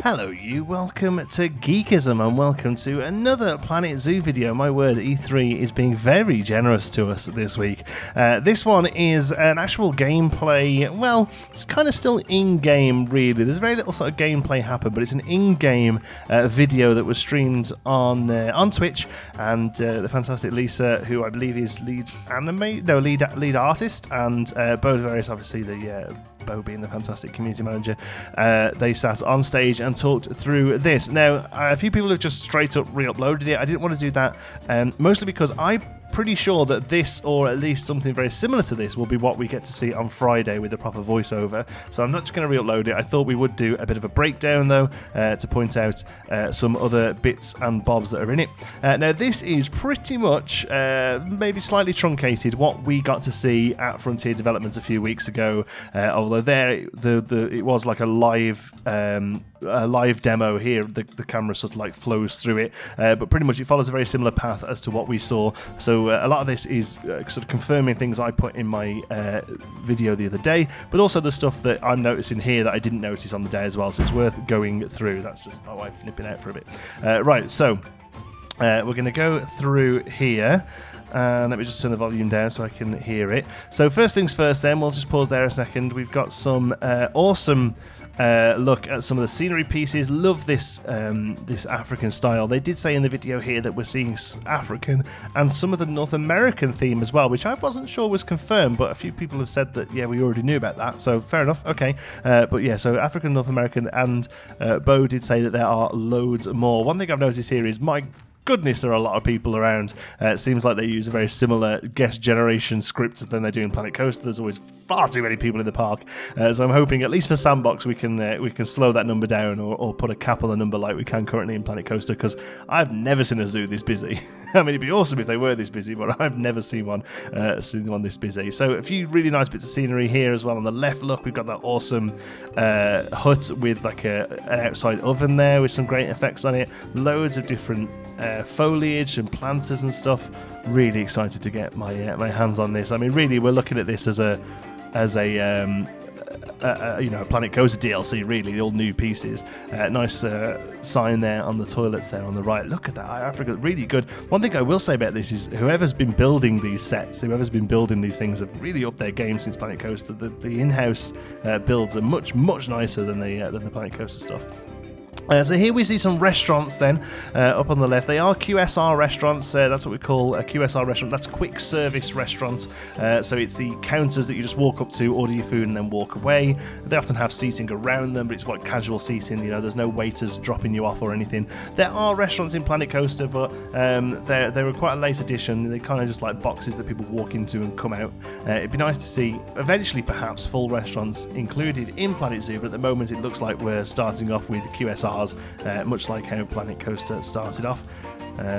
Hello you, welcome to Geekism and welcome to another Planet Zoo video. My word, E3 is being very generous to us this week. This one is an actual gameplay, well, it's kind of still in-game really. There's very little sort of gameplay happen, but it's an in-game video that was streamed on Twitch, and the fantastic Lisa, who I believe is lead artist, and Bo Various, obviously the Bo being the fantastic community manager, they sat on stage and talked through this. Now, a few people have just straight up re-uploaded it. I didn't want to do that, mostly because I'm pretty sure that this, or at least something very similar to this, will be what we get to see on Friday with a proper voiceover. So I'm not just going to re-upload it. I thought we would do a bit of a breakdown, though, to point out some other bits and bobs that are in it. Now, this is pretty much, maybe slightly truncated, what we got to see at Frontier Developments a few weeks ago, although there it was like a live demo. Here the camera sort of like flows through it, but pretty much it follows a very similar path as to what we saw. So a lot of this is sort of confirming things I put in my video the other day, but also the stuff that I'm noticing here that I didn't notice on the day as well, so it's worth going through. That's just my wife nipping out for a bit. Right, so we're going to go through here. And let me just turn the volume down so I can hear it. So first things first then, we'll just pause there a second. We've got some awesome look at some of the scenery pieces. Love this this African style. They did say in the video here that we're seeing African and some of the North American theme as well, which I wasn't sure was confirmed, but a few people have said that, yeah, we already knew about that, so fair enough, okay. But yeah, so African, North American, and Bo did say that there are loads more. One thing I've noticed here is, my goodness, there are a lot of people around. It seems like they use a very similar guest generation script than they do in Planet Coaster. There's always far too many people in the park, so I'm hoping, at least for Sandbox, we can slow that number down, or put a cap on the number like we can currently in Planet Coaster, because I've never seen a zoo this busy. I mean, it'd be awesome if they were this busy, but I've never seen one this busy. So a few really nice bits of scenery here as well. On the left, look, we've got that awesome hut with like an outside oven there with some great effects on it. Loads of different foliage and planters and stuff. Really excited to get my hands on this. I mean, really, we're looking at this as a Planet Coaster DLC, really, all new pieces. Nice sign there on the toilets there on the right. Look at that, Africa, really good. One thing I will say about this is, whoever's been building these sets, whoever's been building these things, have really upped their game since Planet Coaster. The in-house builds are much nicer than the Planet Coaster stuff. So here we see some restaurants then, up on the left. They are QSR restaurants. That's what we call a QSR restaurant. That's quick service restaurants. So it's the counters that you just walk up to, order your food, and then walk away. They often have seating around them, but it's quite casual seating. You know, there's no waiters dropping you off or anything. There are restaurants in Planet Coaster, but they were quite a late addition. They're kind of just like boxes that people walk into and come out. It'd be nice to see, eventually perhaps, full restaurants included in Planet Zoo, but at the moment it looks like we're starting off with QSR. Much like how Planet Coaster started off,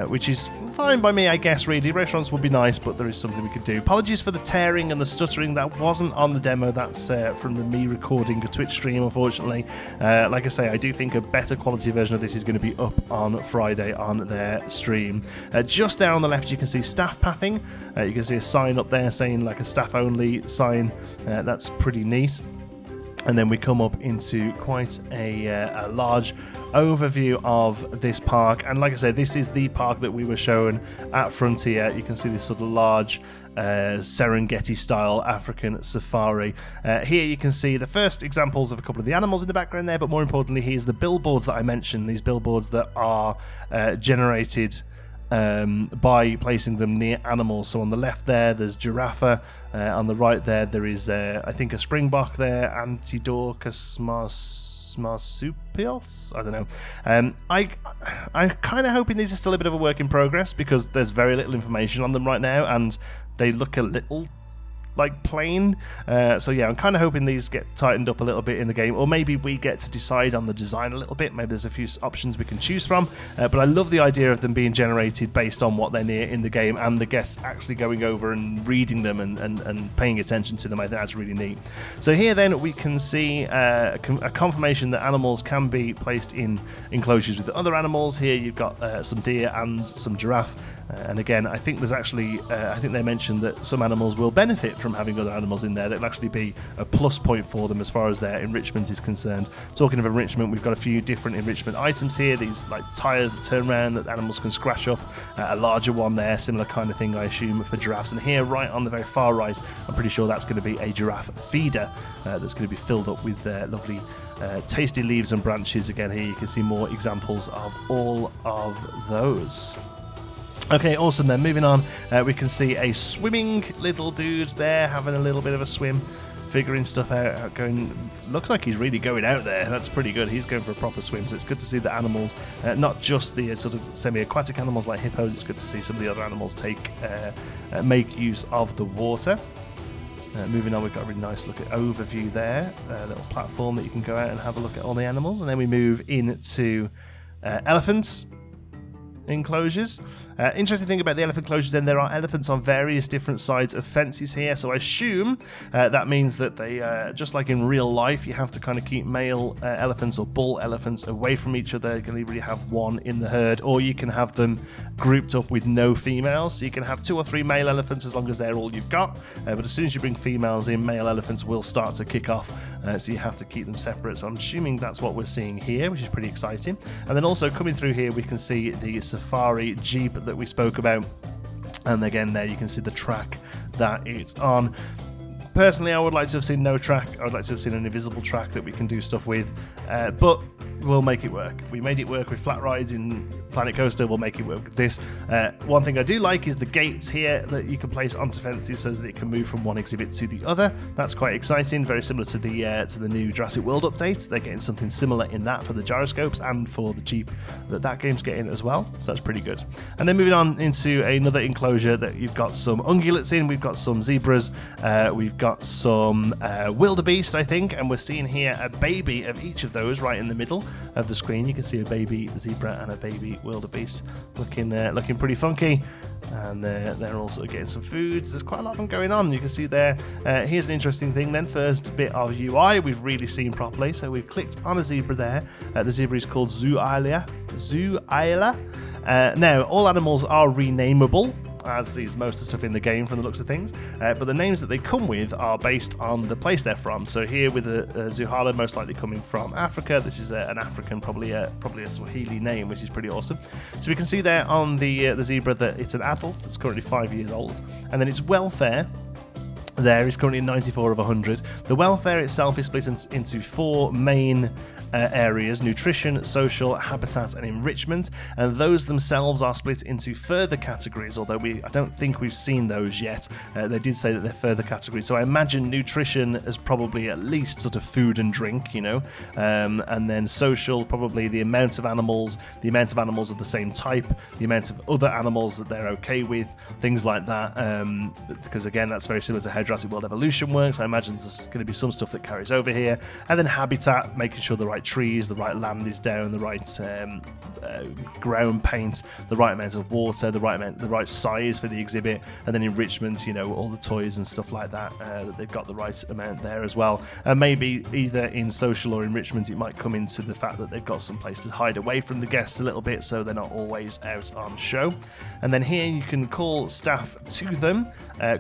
which is fine by me, I guess, really. Restaurants would be nice, but there is something we could do. Apologies for the tearing and the stuttering. That wasn't on the demo. That's from me recording a Twitch stream, unfortunately. Like I say, I do think a better quality version of this is going to be up on Friday on their stream. Just there on the left, you can see staff pathing. You can see a sign up there saying like a staff-only sign. That's pretty neat. And then we come up into quite a large overview of this park. And like I said, this is the park that we were shown at Frontier. You can see this sort of large Serengeti-style African safari. Here you can see the first examples of a couple of the animals in the background there, but more importantly, here's the billboards that I mentioned, these billboards that are generated by placing them near animals. So on the left there's giraffe. On the right there is I think a springbok there, Antidorcus marsupials. I don't know. I'm kind of hoping these are still a bit of a work in progress, because there's very little information on them right now, and they look a little like plain. So yeah, I'm kind of hoping these get tightened up a little bit in the game, or maybe we get to decide on the design a little bit. Maybe there's a few options we can choose from, but I love the idea of them being generated based on what they're near in the game, and the guests actually going over and reading them and paying attention to them. I think that's really neat. So here then we can see a confirmation that animals can be placed in enclosures with other animals. Here you've got some deer and some giraffe And again, I think there's actually, I think they mentioned that some animals will benefit from having other animals in there. That'll actually be a plus point for them as far as their enrichment is concerned. Talking of enrichment, we've got a few different enrichment items here. These like tires that turn around that animals can scratch up. A larger one there, similar kind of thing, I assume, for giraffes. And here, right on the very far right, I'm pretty sure that's going to be a giraffe feeder that's going to be filled up with lovely tasty leaves and branches. Again, here you can see more examples of all of those. Okay, awesome then. Moving on, we can see a swimming little dude there having a little bit of a swim, figuring stuff out, going. Looks like he's really going out there. That's pretty good. He's going for a proper swim, so it's good to see the animals, not just the sort of semi-aquatic animals like hippos. It's good to see some of the other animals make use of the water. Moving on, we've got a really nice look at overview there, a little platform that you can go out and have a look at all the animals, and then we move into elephants enclosures. Interesting thing about the elephant enclosures, then, there are elephants on various different sides of fences here, so I assume that means that they, just like in real life, you have to kind of keep male elephants or bull elephants away from each other. You can really have one in the herd, or you can have them grouped up with no females, so you can have 2 or 3 male elephants as long as they're all you've got, but as soon as you bring females in, male elephants will start to kick off, so you have to keep them separate. So I'm assuming that's what we're seeing here, which is pretty exciting. And then also coming through here, we can see the safari jeep that we spoke about, and again there you can see the track that it's on. Personally, I would like to have seen no track. I would like to have seen an invisible track that we can do stuff with, but we'll make it work. We made it work with flat rides in Planet Coaster. We'll make it work with this. One thing I do like is the gates here that you can place onto fences so that it can move from one exhibit to the other. That's quite exciting. Very similar to the new Jurassic World update. They're getting something similar in that for the gyroscopes and for the Jeep that game's getting as well. So that's pretty good. And then moving on into another enclosure that you've got some ungulates in. We've got some zebras. We've got some wildebeest, I think, and we're seeing here a baby of each of those right in the middle of the screen. You can see a baby zebra and a baby wildebeest looking pretty funky, and they're also getting some foods. There's quite a lot of them going on. You can see there. Here's an interesting thing then. First bit of UI we've really seen properly. So we've clicked on a zebra there. The zebra is called Zuaila. Now, all animals are renamable, as is most of the stuff in the game from the looks of things, but the names that they come with are based on the place they're from. So here with a Zuhala most likely coming from Africa. This is an African, probably a Swahili name, which is pretty awesome. So we can see there on the zebra that it's an adult that's currently 5 years old, and then its welfare there is currently 94 of 100. The welfare itself is split into 4 main areas: nutrition, social, habitat, and enrichment. And those themselves are split into further categories, although I don't think we've seen those yet. They did say that they're further categories. So I imagine nutrition is probably at least sort of food and drink, and then social, probably the amount of animals of the same type, the amount of other animals that they're okay with, things like that. Because again, that's very similar to how Jurassic World Evolution works. I imagine there's going to be some stuff that carries over here. And then habitat, making sure the right trees, the right land is down, the right ground paint, the right amount of water, the right size for the exhibit, and then enrichment, all the toys and stuff like that, that they've got the right amount there as well. And maybe either in social or enrichment, it might come into the fact that they've got some place to hide away from the guests a little bit, so they're not always out on show. And then here you can call staff to them,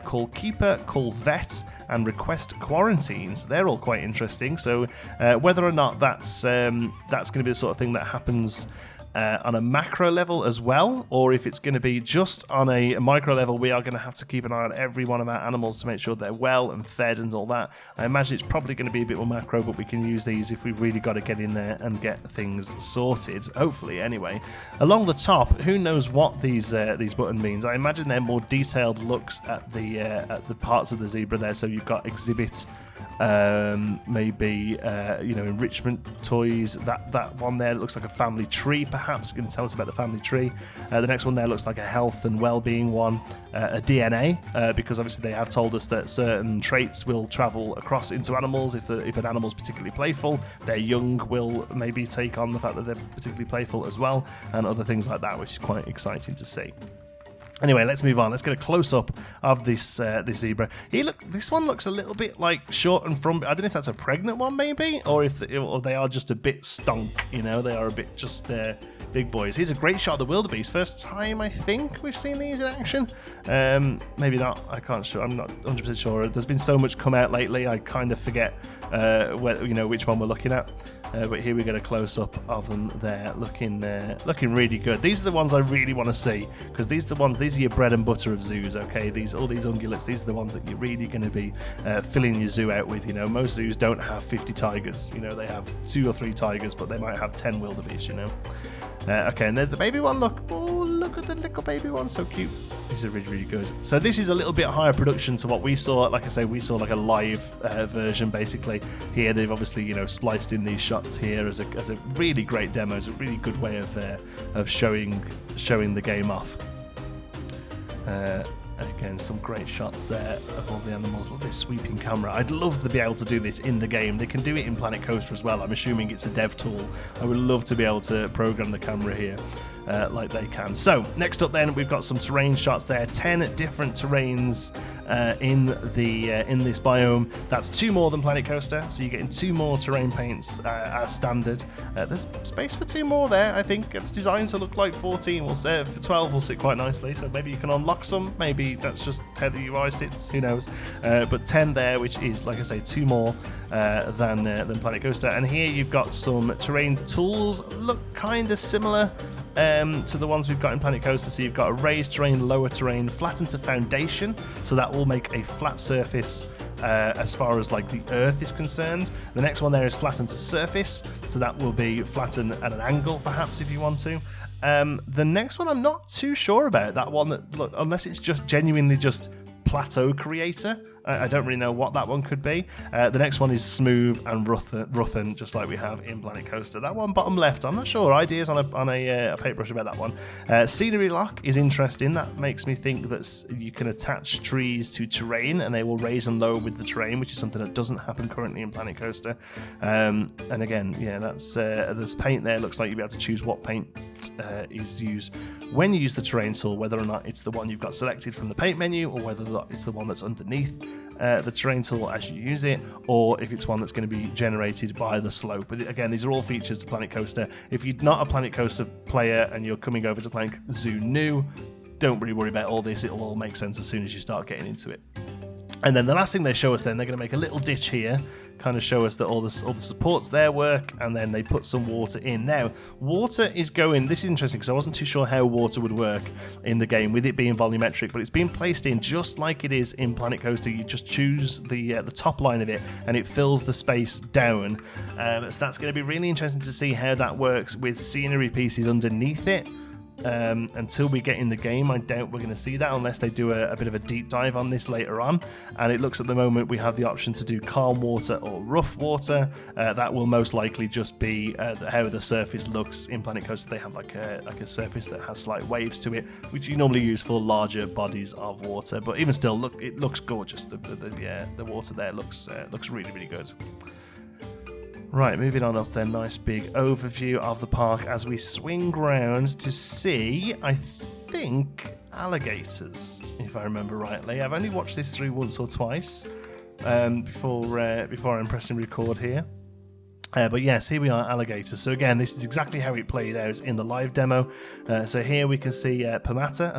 call keeper, call vet, and request quarantines. They're all quite interesting. So whether or not that's going to be the sort of thing that happens on a macro level as well, or if it's going to be just on a micro level, we are going to have to keep an eye on every one of our animals to make sure they're well and fed and all that. I imagine it's probably going to be a bit more macro, but we can use these if we've really got to get in there and get things sorted, hopefully anyway. Along the top, who knows what these button means. I imagine they're more detailed looks at the parts of the zebra there. So you've got exhibit, maybe enrichment toys. That one there looks like a family tree, perhaps. Going to tell us about the family tree. The next one there looks like a health and well-being one, a DNA, because obviously they have told us that certain traits will travel across into animals. If an animal's particularly playful, their young will maybe take on the fact that they're particularly playful as well, and other things like that, which is quite exciting to see. Anyway, let's move on. Let's get a close-up of this zebra. This one looks a little bit like short and frumpy. I don't know if that's a pregnant one, maybe, or if they are just a bit stonk. They are a bit big boys. Here's a great shot of the wildebeest. First time I think we've seen these in action. Maybe not. I'm not 100% sure. There's been so much come out lately. I kind of forget which one we're looking at. But here we get a close-up of them there, looking really good. These are the ones I really want to see, because these are your bread and butter of zoos. Okay, all these ungulates, these are the ones that you're really going to be filling your zoo out with. Most zoos don't have 50 tigers. They have 2 or 3 tigers, but they might have 10 wildebeest. Okay, and there's the baby one. Look at the little baby one, so cute. These are really, really good. So this is a little bit higher production to what we saw. Like I say, we saw like a live version basically. Here they've obviously spliced in these shots here as a really great demo. It's a really good way of showing the game off. And again, some great shots there of all the animals. Look at this sweeping camera. I'd love to be able to do this in the game. They can do it in Planet Coaster as well. I'm assuming it's a dev tool. I would love to be able to program the camera here like they can. So, next up then, we've got some terrain shots there. 10 different terrains in this biome. That's 2 more than Planet Coaster, so you're getting 2 more terrain paints as standard. There's space for 2 more there, I think. It's designed to look like 14 will sit, for 12 will sit quite nicely, so maybe you can unlock some. Maybe that's just how the UI sits, who knows. But 10 there, which is, like I say, 2 more than Planet Coaster. And here you've got some terrain tools, look kind of similar to the ones we've got in Planet Coaster. So you've got a raised terrain, lower terrain, flattened to foundation, so that will make a flat surface as far as like the earth is concerned. The next one there is flattened to surface, so that will be flattened at an angle perhaps if you want to. The next one I'm not too sure about, that one, unless it's just genuinely just plateau creator. I don't really know what that one could be. The next one is smooth and roughen, just like we have in Planet Coaster. That one bottom left, I'm not sure. Ideas on a paintbrush about that one. Scenery lock is interesting. That makes me think that you can attach trees to terrain and they will raise and lower with the terrain, which is something that doesn't happen currently in Planet Coaster. And again, yeah, that's there's paint there. Looks like you'll be able to choose what paint is used when you use the terrain tool, whether or not it's the one you've got selected from the paint menu or whether it's the one that's underneath the terrain tool as you use it, or if it's one that's going to be generated by the slope. But again, these are all features to Planet Coaster. If you're not a Planet Coaster player and you're coming over to Planet Zoo new, don't really worry about all this. It'll all make sense as soon as you start getting into it. And then the last thing they show us then, they're going to make a little ditch here, kind of show us that all the supports there work, and then they put some water in. Now, water is going, this is interesting because I wasn't too sure how water would work in the game with it being volumetric, but it's being placed in just like it is in Planet Coaster. You just choose the top line of it and it fills the space down. So that's going to be really interesting to see how that works with scenery pieces underneath it. Until we get in the game, I doubt we're going to see that unless they do a bit of a deep dive on this later on. And it looks at the moment we have the option to do calm water or rough water. That will most likely just be how the surface looks in Planet Coaster. They have like a surface that has slight waves to it, which you normally use for larger bodies of water. But even still, look, it looks gorgeous. The water there looks really, really good. Right, moving on up then, nice big overview of the park as we swing round to see, I think, alligators, if I remember rightly. I've only watched this through once or twice before I'm pressing record here. But yes, here we are, alligators. So again, this is exactly how it played out in the live demo. So here we can see Pomata,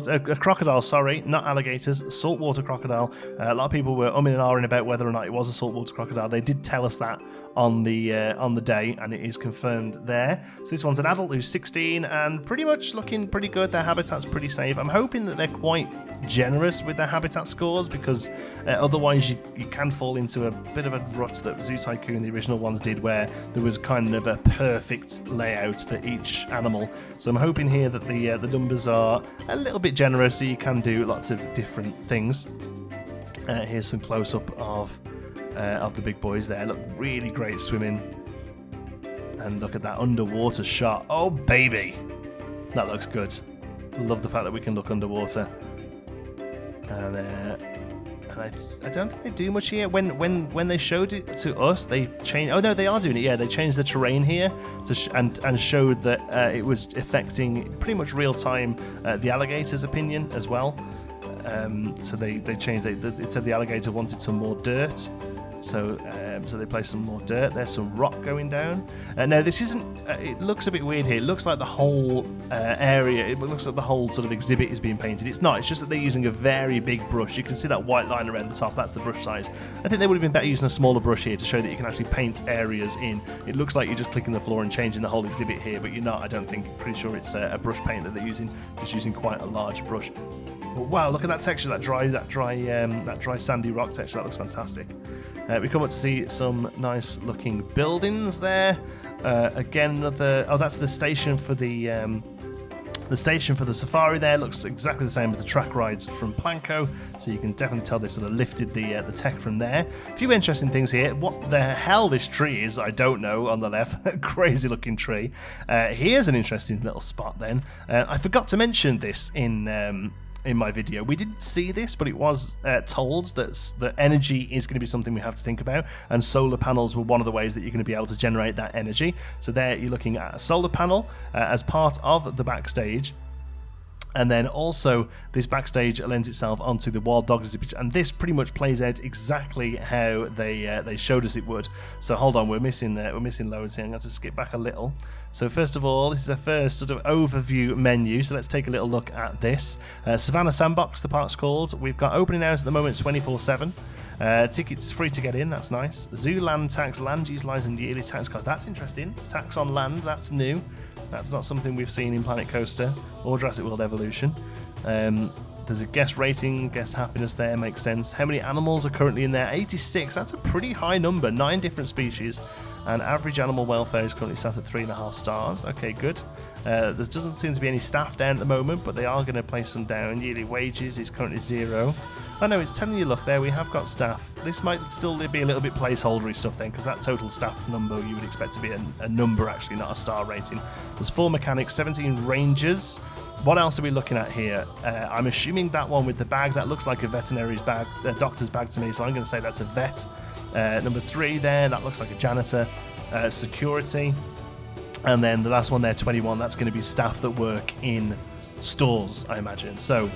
a crocodile, sorry, not alligators, saltwater crocodile. A lot of people were umming and ahhing about whether or not it was a saltwater crocodile. They did tell us that on the day, and it is confirmed there. So this one's an adult who's 16 and pretty much looking pretty good. Their habitat's pretty safe. I'm hoping that they're quite generous with their habitat scores, because otherwise you can fall into a bit of a rut that Zoo Tycoon, the original ones, did, where there was kind of a perfect layout for each animal. So I'm hoping here that the numbers are a little bit generous, so you can do lots of different things. Here's some close-up of the big boys there. Look really great swimming, and look at that underwater shot. Oh baby, that looks good. Love the fact that we can look underwater. And I don't think they do much here. When they showed it to us, they changed. Oh no, they are doing it. Yeah, they changed the terrain here and showed that it was affecting pretty much real time the alligator's opinion as well. So they changed it. It said the alligator wanted some more dirt. So so they place some more dirt. There's some rock going down. No, this isn't... it looks a bit weird here. It looks like the whole area... It looks like the whole sort of exhibit is being painted. It's not. It's just that they're using a very big brush. You can see that white line around the top. That's the brush size. I think they would have been better using a smaller brush here to show that you can actually paint areas in. It looks like you're just clicking the floor and changing the whole exhibit here, but you're not. I don't think. Pretty sure it's a brush paint that they're using. Just using quite a large brush. But wow, look at that texture, that dry sandy rock texture. That looks fantastic. We come up to see some nice looking buildings there. Again, another... Oh, that's the station for the safari there. Looks exactly the same as the track rides from Planco, so you can definitely tell they sort of lifted the tech from there. A few interesting things here. What the hell this tree is, I don't know, on the left. Crazy looking tree. Here's an interesting little spot then. I forgot to mention this in my video. We didn't see this, but it was told that energy is going to be something we have to think about, and solar panels were one of the ways that you're going to be able to generate that energy. So there you're looking at a solar panel as part of the backstage. And then also this backstage lends itself onto the wild dogs exhibit, and this pretty much plays out exactly how they showed us it would. So hold on, we're missing loads here. I'm going to skip back a little. So first of all, this is a first sort of overview menu. So let's take a little look at this. Savannah Sandbox, the park's called. We've got opening hours at the moment, 24/7. Tickets free to get in, that's nice. Zoo land tax, land use license, yearly tax cost. That's interesting. Tax on land, that's new. That's not something we've seen in Planet Coaster or Jurassic World Evolution. There's a guest rating, guest happiness there, makes sense. How many animals are currently in there? 86, that's a pretty high number, 9 different species. And average animal welfare is currently sat at 3.5 stars. Okay, good. There doesn't seem to be any staff down at the moment, but they are going to place some down. Yearly wages is currently 0. Oh no, it's telling you, look there, we have got staff. This might still be a little bit placeholdery stuff then, because that total staff number you would expect to be a number actually, not a star rating. There's 4 mechanics, 17 rangers. What else are we looking at here? I'm assuming that one with the bag, that looks like a veterinary's bag, a doctor's bag to me, so I'm going to say that's a vet. Number 3 there, that looks like a janitor. Security. And then the last one there, 21, that's going to be staff that work in stores, I imagine. So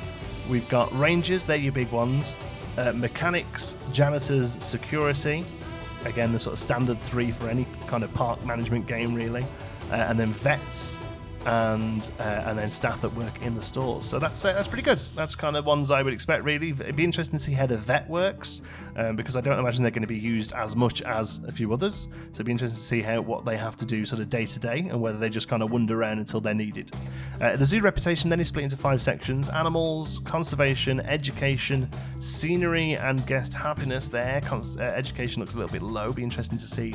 we've got rangers, they're your big ones. Mechanics, janitors, security. Again, the sort of standard 3 for any kind of park management game, really. And then vets. And then staff that work in the stores. So that's pretty good. That's kind of ones I would expect, really. It'd be interesting to see how the vet works, because I don't imagine they're going to be used as much as a few others. So it'd be interesting to see what they have to do sort of day to day, and whether they just kind of wander around until they're needed. The zoo reputation then is split into 5 sections: animals, conservation, education, scenery, and guest happiness. There, education looks a little bit low. Be interesting to see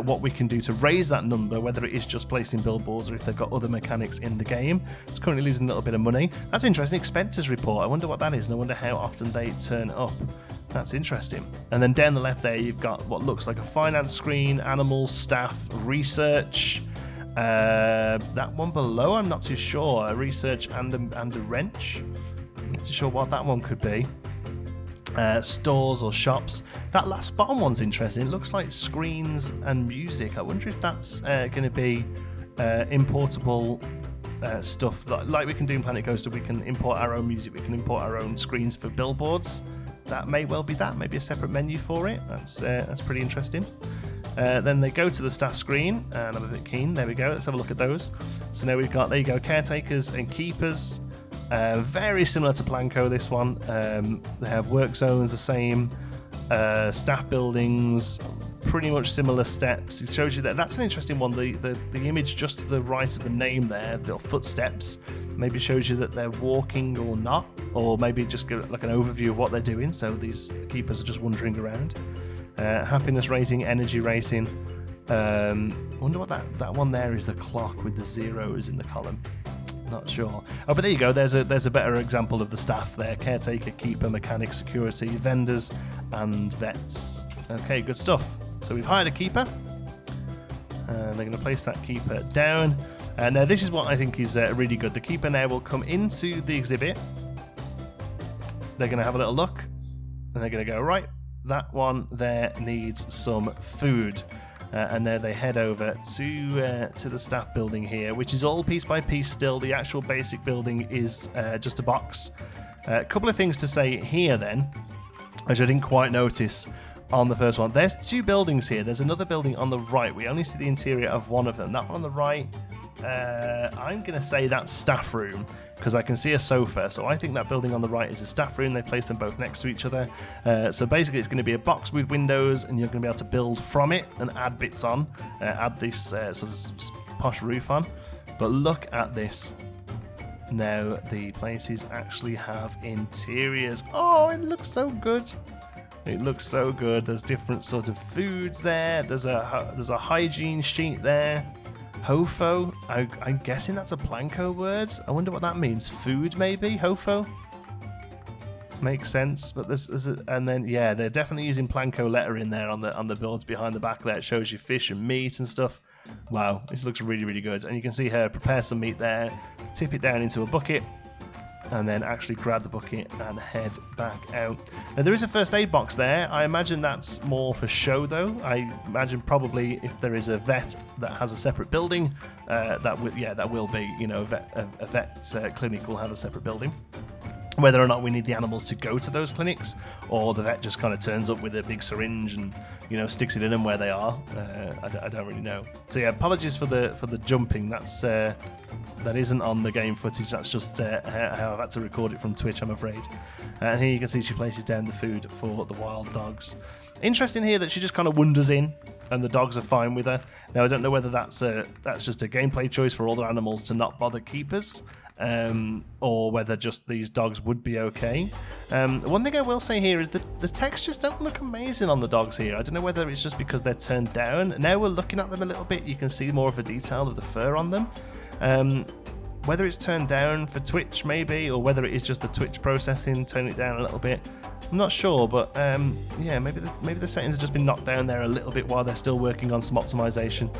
what we can do to raise that number, whether it is just placing billboards or if they've got other mechanics in the game. It's currently losing a little bit of money. That's interesting. Expenses report. I wonder what that is, and I wonder how often they turn up. That's interesting. And then down the left there, you've got what looks like a finance screen, animals, staff, research. That one below, I'm not too sure. Research and a wrench. I'm not too sure what that one could be. Stores or shops. That last bottom one's interesting. It looks like screens and music. I wonder if that's going to be importable stuff like we can do in Planet Coaster. We can import our own music, we can import our own screens for billboards. That may well be that, maybe a separate menu for it. That's pretty interesting. Then they go to the staff screen, and I'm a bit keen. There we go, let's have a look at those. So now we've got, there you go, caretakers and keepers. Very similar to Planco, this one. They have work zones the same, staff buildings, pretty much similar steps. It shows you that's an interesting one. The image just to the right of the name there, the footsteps, maybe shows you that they're walking or not, or maybe just give like an overview of what they're doing. So these keepers are just wandering around. Happiness rating, energy rating. I wonder what that one there is. The clock with the zeros in the column. Not sure. Oh, but there you go. There's a better example of the staff there: caretaker, keeper, mechanic, security, vendors, and vets. Okay, good stuff. So we've hired a keeper, and they're going to place that keeper down. And this is what I think is really good. The keeper now will come into the exhibit. They're going to have a little look, and they're going to go, right, that one there needs some food. And then they head over to the staff building here, which is all piece by piece still. The actual basic building is just a box. A couple of things to say here then, which I didn't quite notice. on the first one. There's 2 buildings here. There's another building on the right. We only see the interior of one of them. That one on the right, I'm going to say that's staff room because I can see a sofa. So I think that building on the right is a staff room. They place them both next to each other. So basically it's going to be a box with windows and you're going to be able to build from it and add bits on. Add this sort of posh roof on. But look at this. Now the places actually have interiors. Oh, it looks so good. It looks so good. There's different sorts of foods there. There's a hygiene sheet there. Hofo. I'm guessing that's a Planko word. I wonder what that means. Food, maybe? Hofo? Makes sense. But and then yeah, they're definitely using Planko lettering there on the boards behind the back there. It shows you fish and meat and stuff. Wow, this looks really, really good. And you can see her prepare some meat there, tip it down into a bucket, and then actually grab the bucket and head back out. Now there is a first aid box there. I imagine that's more for show though. I imagine probably if there is a vet that has a separate building, that will be, you know, a vet clinic will have a separate building. Whether or not we need the animals to go to those clinics, or the vet just kind of turns up with a big syringe and, you know, sticks it in them where they are, I don't really know. So yeah, apologies for the jumping. That isn't on the game footage. That's just how I've had to record it from Twitch, I'm afraid. And here you can see she places down the food for the wild dogs. Interesting here that she just kind of wanders in, and the dogs are fine with her. Now I don't know whether that's just a gameplay choice for all the animals to not bother keepers. Or whether just these dogs would be okay. One thing I will say here is that the textures don't look amazing on the dogs here. I don't know whether it's just because they're turned down. Now we're looking at them a little bit, you can see more of a detail of the fur on them. Whether it's turned down for Twitch maybe, or whether it is just the Twitch processing, turn it down a little bit. I'm not sure, but yeah, maybe the settings have just been knocked down there a little bit while they're still working on some optimization.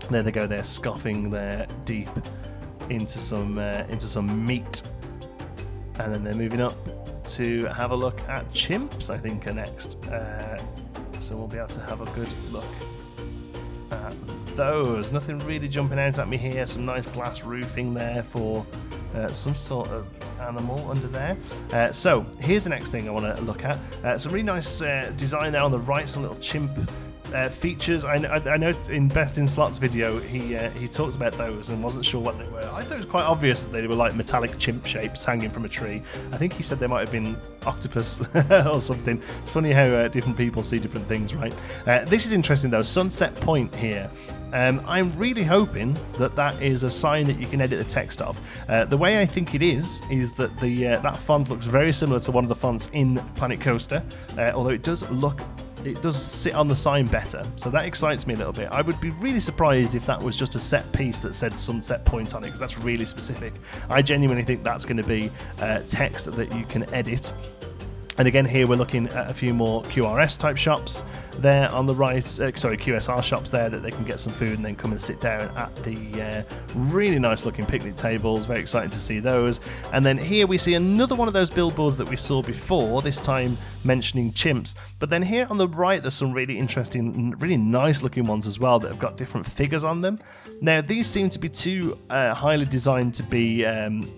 There they go, they're scoffing there deep into some meat, and then they're moving up to have a look at chimps, I think, are next. So we'll be able to have a good look at those. Nothing really jumping out at me here. Some nice glass roofing there for some sort of animal under there. So here's the next thing I want to look at. Some really nice design there on the right, some little chimp features. I noticed in Best in Slots video he talked about those and wasn't sure what they were. I thought it was quite obvious that they were like metallic chimp shapes hanging from a tree. I think he said they might have been octopus or something. It's funny how different people see different things, right? This is interesting though. Sunset Point here. I'm really hoping that is a sign that you can edit the text of. The way I think it is that that font looks very similar to one of the fonts in Planet Coaster, although it does sit on the sign better, so that excites me a little bit. I would be really surprised if that was just a set piece that said Sunset Point on it, because that's really specific. I genuinely think that's going to be text that you can edit. And again, here we're looking at a few more QRS type shops there on the right, QSR shops there that they can get some food and then come and sit down at the really nice looking picnic tables. Very exciting to see those. And then here we see another one of those billboards that we saw before, this time mentioning chimps. But then here on the right, there's some really interesting, really nice looking ones as well that have got different figures on them. Now, these seem to be too highly designed to be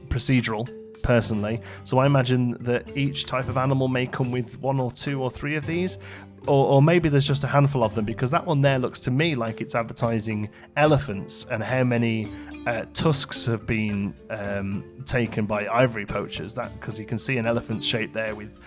procedural, personally, so I imagine that each type of animal may come with 1 or 2 or 3 of these, or maybe there's just a handful of them, because that one there looks to me like it's advertising elephants and how many tusks have been taken by ivory poachers. That because you can see an elephant's shape there with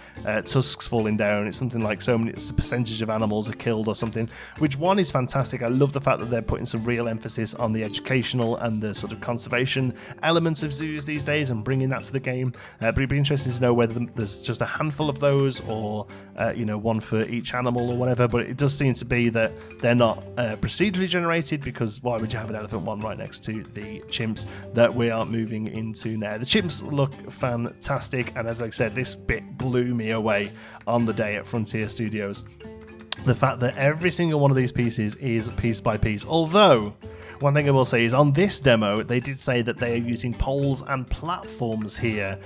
tusks falling down. It's something like it's a percentage of animals are killed or something, which one is fantastic. I love the fact that they're putting some real emphasis on the educational and the sort of conservation elements of zoos these days and bringing that to the game. But it'd be interesting to know whether there's just a handful of those, or one for each animal or whatever. But it does seem to be that they're not procedurally generated, because why would you have an elephant one right next to the chimps that we are moving into now? The chimps look fantastic, and as I said, this bit blew me away on the day at Frontier Studios. The fact that every single one of these pieces is piece by piece. Although, one thing I will say is on this demo, they did say that they are using poles and platforms here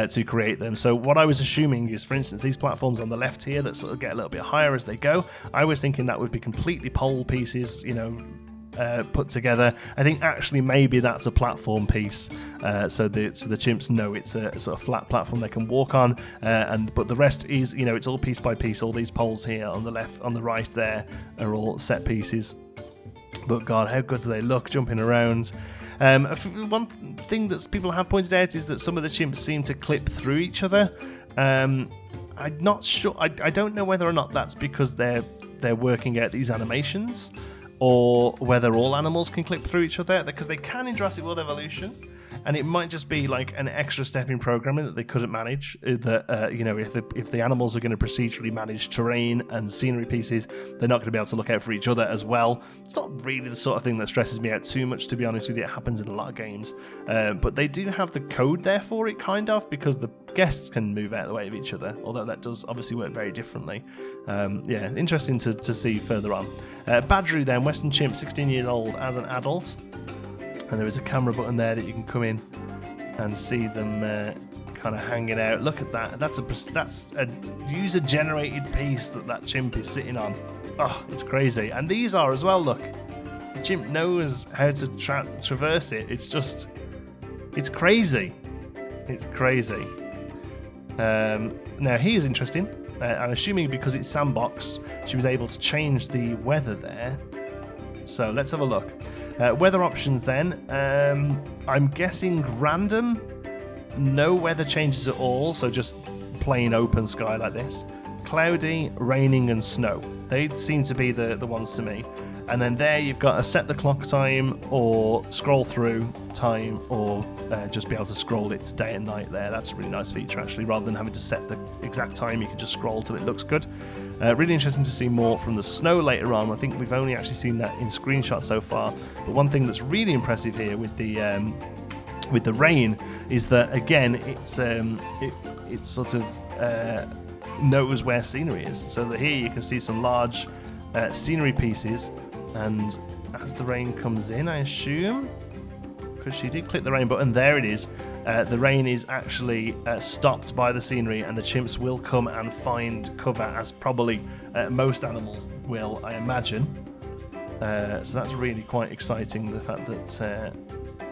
to create them. So what I was assuming is, for instance, these platforms on the left here that sort of get a little bit higher as they go, I was thinking that would be completely pole pieces, put together. I think actually maybe that's a platform piece, so the chimps know it's a sort of flat platform they can walk on, but the rest is, it's all piece by piece. All these poles here on the left, on the right there are all set pieces. But God, how good do they look jumping around. One thing that people have pointed out is that some of the chimps seem to clip through each other. I'm not sure. I don't know whether or not that's because they're working out these animations, or whether all animals can clip through each other, because they can in Jurassic World Evolution, and it might just be like an extra step in programming that they couldn't manage. That if the animals are going to procedurally manage terrain and scenery pieces, they're not going to be able to look out for each other as well. It's not really the sort of thing that stresses me out too much, to be honest with you. It happens in a lot of games, but they do have the code there for it, kind of, because the guests can move out of the way of each other, although that does obviously work very differently. Interesting to see further on. Badru then, Western chimp, 16 years old as an adult. And there is a camera button there that you can come in and see them kind of hanging out. Look at that. That's a user-generated piece that chimp is sitting on. Oh, it's crazy. And these are as well, look. The chimp knows how to traverse it. It's crazy. It's crazy. Now, here's interesting. I'm assuming because it's sandbox, she was able to change the weather there. So let's have a look. Weather options then. I'm guessing random. No weather changes at all, so just plain open sky like this. Cloudy, raining and snow. They seem to be the ones to me. And then there you've got a set the clock time, or scroll through time, or just be able to scroll it to day and night there. That's a really nice feature actually. Rather than having to set the exact time, you can just scroll till it looks good. Really interesting to see more from the snow later on. I think we've only actually seen that in screenshots so far. But one thing that's really impressive here with the rain is that, again, it's sort of knows where scenery is. So that here you can see some large scenery pieces, and as the rain comes in, I assume, because she did click the rain button, there it is. The rain is actually stopped by the scenery, and the chimps will come and find cover, as probably most animals will, I imagine. So that's really quite exciting, the fact that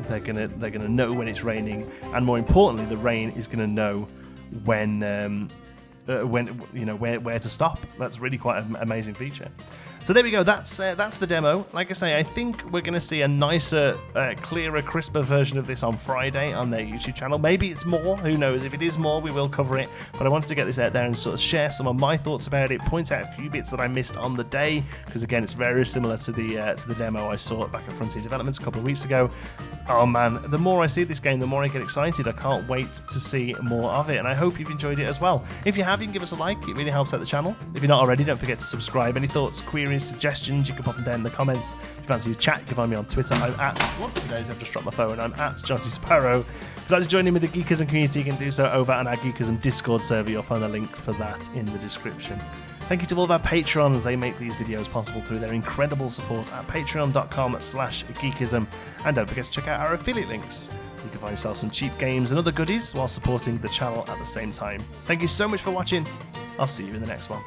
they're gonna know when it's raining, and more importantly, the rain is gonna know when where to stop. That's really quite an amazing feature. So there we go. That's the demo. Like I say, I think we're going to see a nicer, clearer, crisper version of this on Friday on their YouTube channel. Maybe it's more. Who knows? If it is more, we will cover it. But I wanted to get this out there and sort of share some of my thoughts about it. Point out a few bits that I missed on the day, because again, it's very similar to the demo I saw back at Frontier Developments a couple of weeks ago. Oh man, the more I see this game, the more I get excited. I can't wait to see more of it, and I hope you've enjoyed it as well. If you have, you can give us a like. It really helps out the channel. If you're not already, don't forget to subscribe. Any thoughts, queries, suggestions, you can pop them down in the comments. If you fancy a chat, you can find me on Twitter. I'm at, I've just dropped my phone. I'm at Jonty Sparrow. If you'd like to join in with the Geekism community, you can do so over on our Geekism Discord server. You'll find a link for that in the description. Thank you to all of our patrons. They make these videos possible through their incredible support at patreon.com/geekism. And don't forget to check out our affiliate links. You can find yourself some cheap games and other goodies while supporting the channel at the same time. Thank you so much for watching. I'll see you in the next one.